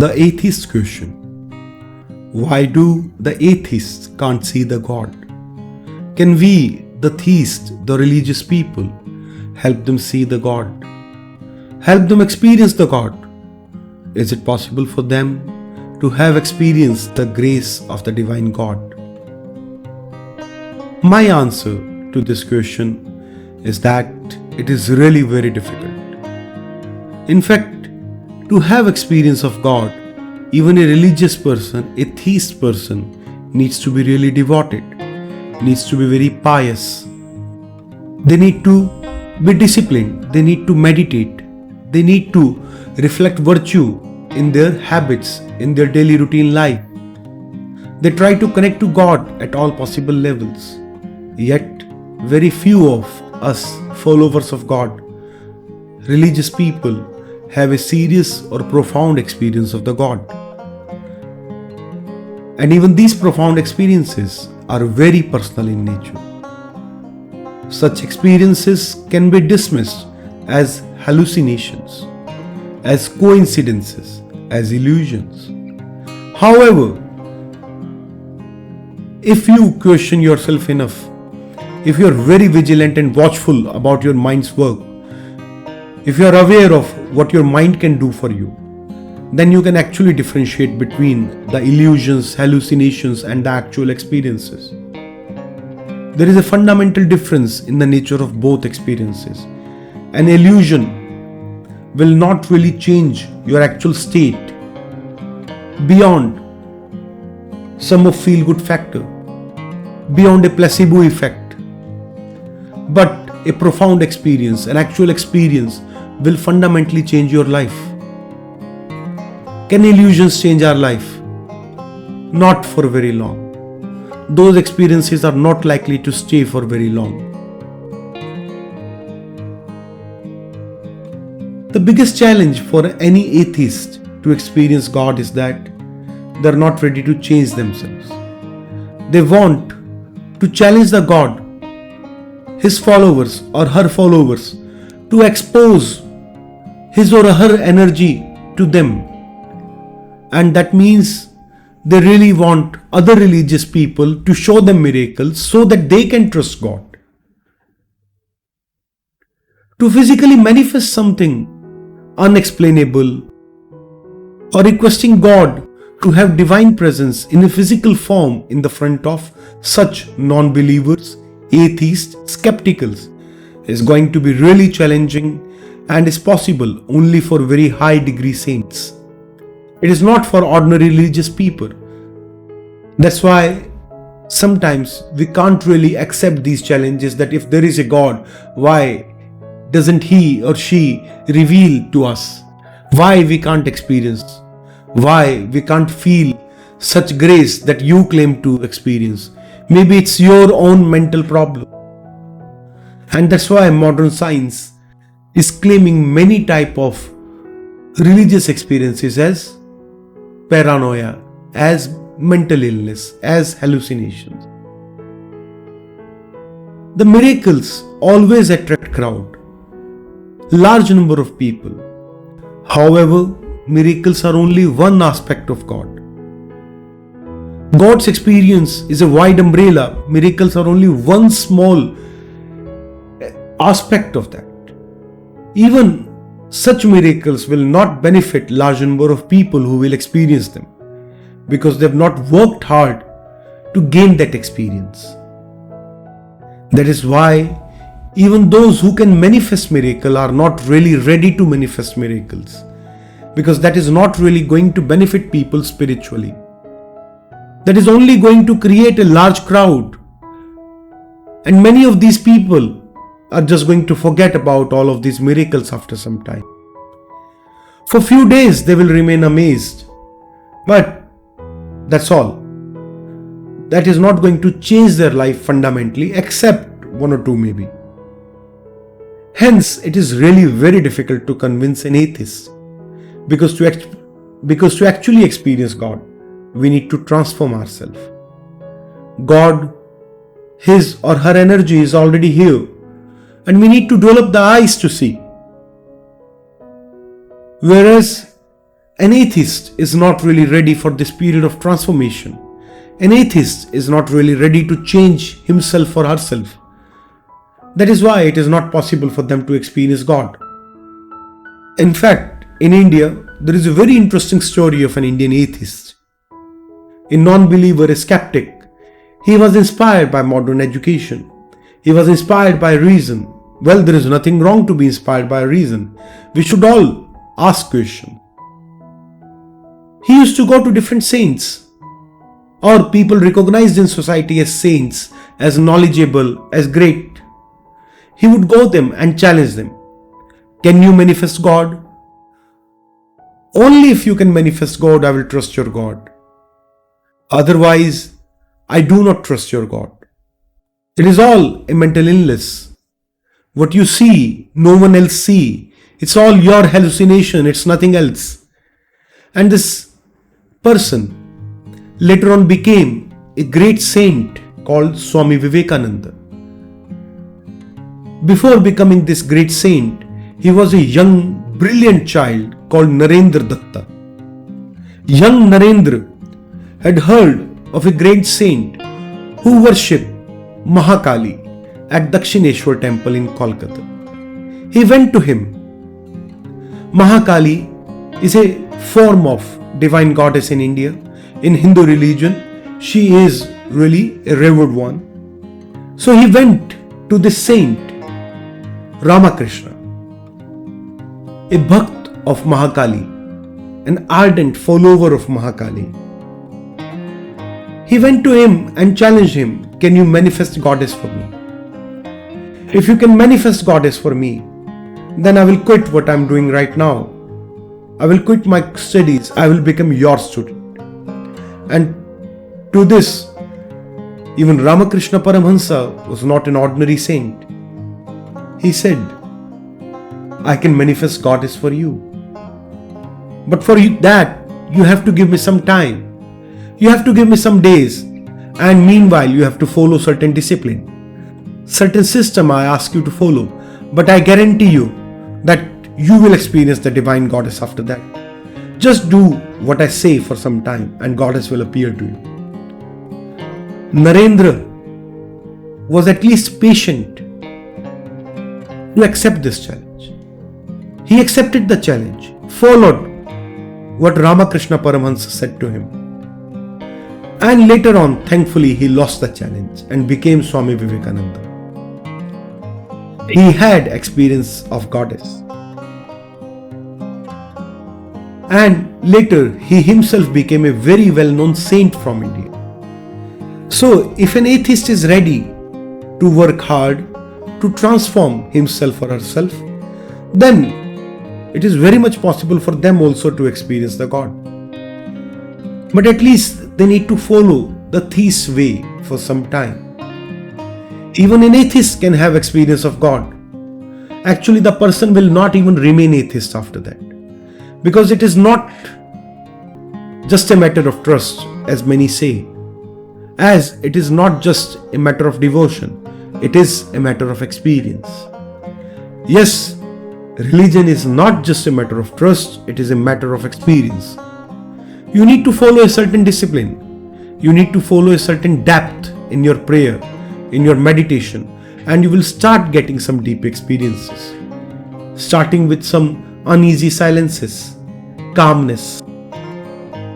The atheist question. Why do the atheists can't see the God? Can we, the theists, the religious people, help them see the God? Help them experience the God? Is it possible for them to have experienced the grace of the divine God? My answer to this question is that it is really very difficult. In fact, to have experience of God, even a religious person, a theist person, needs to be really devoted, needs to be very pious. They need to be disciplined, they need to meditate, they need to reflect virtue in their habits, in their daily routine life. They try to connect to God at all possible levels. Yet, very few of us followers of God, religious people, have a serious or profound experience of the God. And even these profound experiences are very personal in nature. Such experiences can be dismissed as hallucinations, as coincidences, as illusions. However, if you question yourself enough, if you are very vigilant and watchful about your mind's work, if you are aware of what your mind can do for you, then you can actually differentiate between the illusions, hallucinations, and the actual experiences. There is a fundamental difference in the nature of both experiences. An illusion will not really change your actual state beyond some of feel-good factor, beyond a placebo effect. But a profound experience, an actual experience, will fundamentally change your life. Can illusions change our life? Not for very long. Those experiences are not likely to stay for very long. The biggest challenge for any atheist to experience God is that they are not ready to change themselves. They want to challenge the God, his followers or her followers, to expose his or her energy to them. And that means they really want other religious people to show them miracles so that they can trust God. To physically manifest something unexplainable or requesting God to have divine presence in a physical form in the front of such non-believers, atheists, skepticals is going to be really challenging and is possible only for very high degree saints. It is not for ordinary religious people. That's why sometimes we can't really accept these challenges, that if there is a God, why doesn't he or she reveal to us? Why we can't experience? Why we can't feel such grace that you claim to experience? Maybe it's your own mental problem. And that's why modern science is claiming many type of religious experiences as paranoia, as mental illness, as hallucinations. The miracles always attract crowd, large number of people. However, miracles are only one aspect of God. God's experience is a wide umbrella. Miracles are only one small aspect of that. Even such miracles will not benefit large number of people who will experience them, because they have not worked hard to gain that experience. That is why even those who can manifest miracle are not really ready to manifest miracles, because that is not really going to benefit people spiritually. That is only going to create a large crowd, and many of these people are just going to forget about all of these miracles after some time. For few days they will remain amazed, but that's all. That is not going to change their life fundamentally, except one or two maybe. Hence, it is really very difficult to convince an atheist, because to actually experience God, we need to transform ourselves. God, his or her energy is already here, and we need to develop the eyes to see. Whereas An atheist is not really ready for this period of transformation. An atheist is not really ready to change himself or herself. That is why it is not possible for them to experience God. In fact, in India, there is a very interesting story of an Indian atheist. A non-believer, a skeptic, he was inspired by modern education. He was inspired by reason. Well, there is nothing wrong to be inspired by reason. We should all ask questions. He used to go to different saints, or people recognized in society as saints, as knowledgeable, as great. He would go them and challenge them. Can you manifest God? Only if you can manifest God, I will trust your God. Otherwise, I do not trust your God. It is all a mental illness. What you see, no one else see. It's all your hallucination, it's nothing else. And this person later on became a great saint called Swami Vivekananda. Before becoming this great saint, he was a young, brilliant child called Narendra Datta. Young Narendra had heard of a great saint who worshipped Mahakali at Dakshineshwar temple in Kolkata. He went to him. Mahakali is a form of divine goddess in India. In Hindu religion, she is really a revered one. So he went to this saint, Ramakrishna, a bhakt of Mahakali, an ardent follower of Mahakali. He went to him and challenged him, can you manifest goddess for me? If you can manifest goddess for me, then I will quit what I am doing right now. I will quit my studies. I will become your student. And to this, even Ramakrishna Paramhansa was not an ordinary saint. He said, I can manifest goddess for you. But for that, you have to give me some time. You have to give me some days. And meanwhile, you have to follow certain discipline. Certain system I ask you to follow. But I guarantee you that you will experience the divine goddess after that. Just do what I say for some time and goddess will appear to you. Narendra was at least patient to accept this challenge. He accepted the challenge, followed what Ramakrishna Paramahansa said to him. And later on, thankfully, he lost the challenge and became Swami Vivekananda. He had experience of goddess. And later, he himself became a very well-known saint from India. So, if an atheist is ready to work hard to transform himself or herself, then it is very much possible for them also to experience the God. But at least they need to follow the theist way for some time. Even an atheist can have experience of God. Actually, the person will not even remain atheist after that. Because it is not just a matter of trust, as many say. As it is not just a matter of devotion, it is a matter of experience. Yes, religion is not just a matter of trust, it is a matter of experience. You need to follow a certain discipline. You need to follow a certain depth in your prayer, in your meditation, and you will start getting some deep experiences. Starting with some uneasy silences, calmness.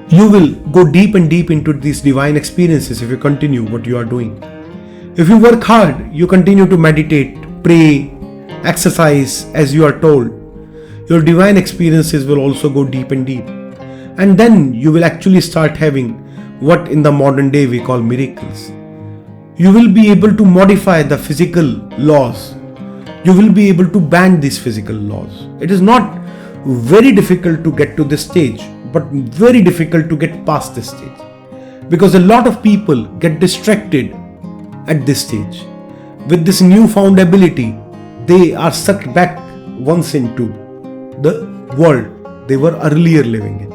You will go deep and deep into these divine experiences if you continue what you are doing. If you work hard, you continue to meditate, pray, exercise as you are told. Your divine experiences will also go deep and deep. And then you will actually start having what in the modern day we call miracles. You will be able to modify the physical laws. You will be able to bend these physical laws. It is not very difficult to get to this stage, but very difficult to get past this stage. Because a lot of people get distracted at this stage. With this newfound ability, they are sucked back once into the world they were earlier living in.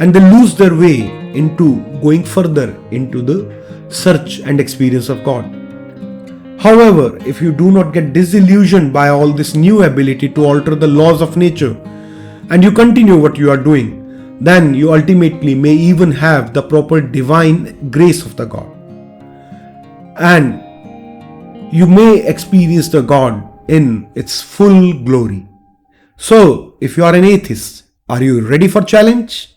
And they lose their way into going further into the search and experience of God. However, if you do not get disillusioned by all this new ability to alter the laws of nature, and you continue what you are doing, then you ultimately may even have the proper divine grace of the God. And you may experience the God in its full glory. So, if you are an atheist, are you ready for challenge?